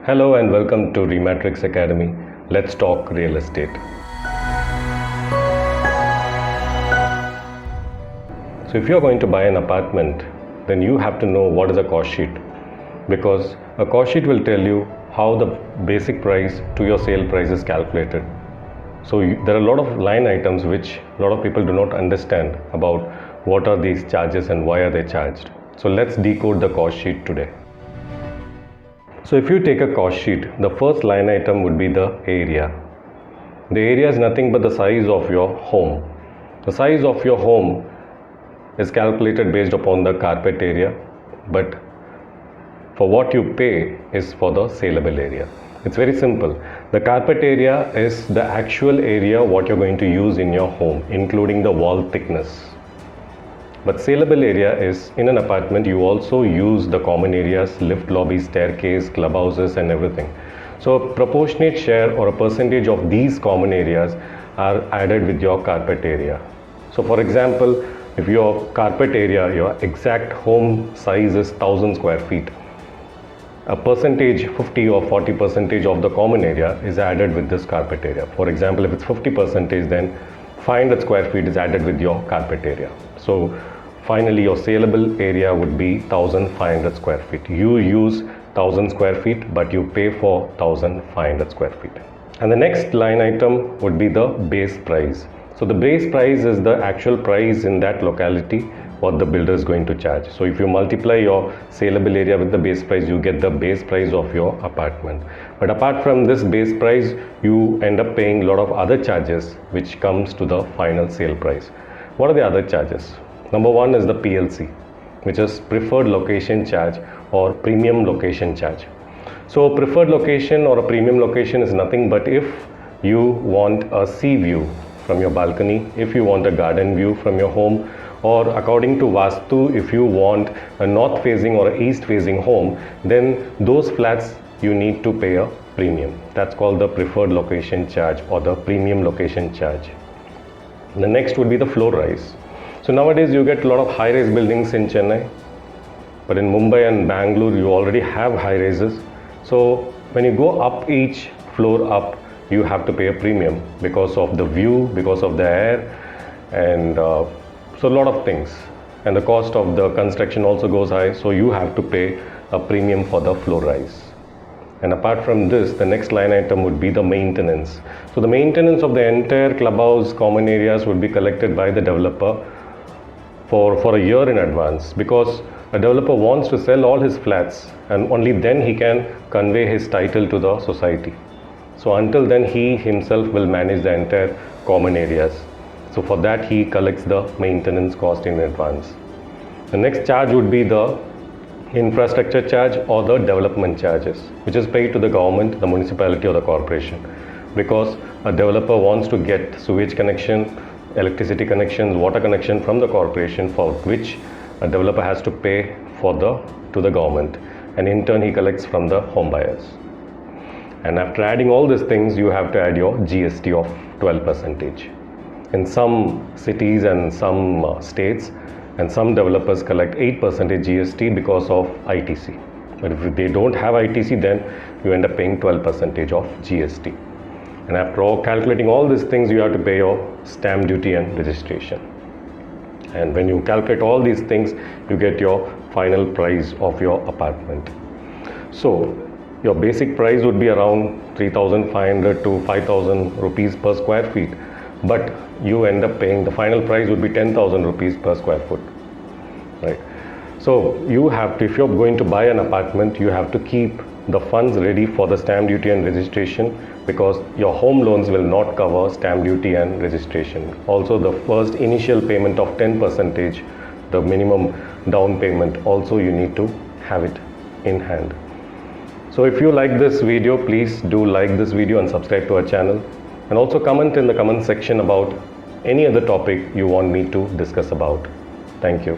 Hello and welcome to Rematrix Academy. Let's talk real estate. So if you're going to buy an apartment, then you have to know what is a cost sheet, because a cost sheet will tell you how the basic price to your sale price is calculated. So there are a lot of line items which a lot of people do not understand about what are these charges and why are they charged. So let's decode the cost sheet today. So if you take a cost sheet, the first line item would be the area. The area is nothing but the size of your home. The size of your home is calculated based upon the carpet area, but for what you pay is for the saleable area. It's very simple. The carpet area is the actual area what you're going to use in your home, including the wall thickness. But saleable area is, in an apartment, you also use the common areas, lift, lobby, staircase, clubhouses and everything. So a proportionate share or a percentage of these common areas are added with your carpet area. So for example, if your carpet area, your exact home size is 1000 square feet, a percentage, 50 or 40 percentage of the common area is added with this carpet area. For example, if it's 50 percentage, then 500 square feet is added with your carpet area. So finally your saleable area would be 1500 square feet. You use 1000 square feet, but you pay for 1500 square feet. And the next line item would be the base price. So the base price is the actual price in that locality what the builder is going to charge. So if you multiply your saleable area with the base price, you get the base price of your apartment. But apart from this base price, you end up paying a lot of other charges which comes to the final sale price. What are the other charges? Number one is the PLC, which is preferred location charge or premium location charge. So preferred location or a premium location is nothing but if you want a sea view from your balcony, if you want a garden view from your home, or according to Vastu, if you want a north facing or east facing home, then those flats you need to pay a premium. That's called the preferred location charge or the premium location charge. The next would be the floor rise. So nowadays you get a lot of high-rise buildings in Chennai, but in Mumbai and Bangalore you already have high rises. So when you go up each floor up, you have to pay a premium because of the view, because of the air, and so a lot of things. And the cost of the construction also goes high, so you have to pay a premium for the floor rise. And apart from this, the next line item would be the maintenance. So the maintenance of the entire clubhouse, common areas would be collected by the developer for a year in advance, because a developer wants to sell all his flats and only then he can convey his title to the society. So until then he himself will manage the entire common areas. So for that he collects the maintenance cost in advance. The next charge would be the infrastructure charge or the development charges, which is paid to the government, the municipality or the corporation, because a developer wants to get sewage connection, electricity connections, water connection from the corporation, for which a developer has to pay to the government, and in turn he collects from the home buyers. And after adding all these things, you have to add your GST of 12%. In some cities and some states and some developers collect 8% GST because of ITC. But if they don't have ITC, then you end up paying 12% of GST. And after all, calculating all these things, you have to pay your stamp duty and registration. And when you calculate all these things, you get your final price of your apartment. So your basic price would be around 3,500 to 5,000 rupees per square feet, but you end up paying, the final price would be 10,000 rupees per square foot, right? So you have to, if you're going to buy an apartment, you have to keep the funds ready for the stamp duty and registration, because your home loans will not cover stamp duty and registration. Also the first initial payment of 10%, the minimum down payment, also you need to have it in hand. So if you like this video, please do like this video and subscribe to our channel, and also comment in the comment section about any other topic you want me to discuss about. Thank you.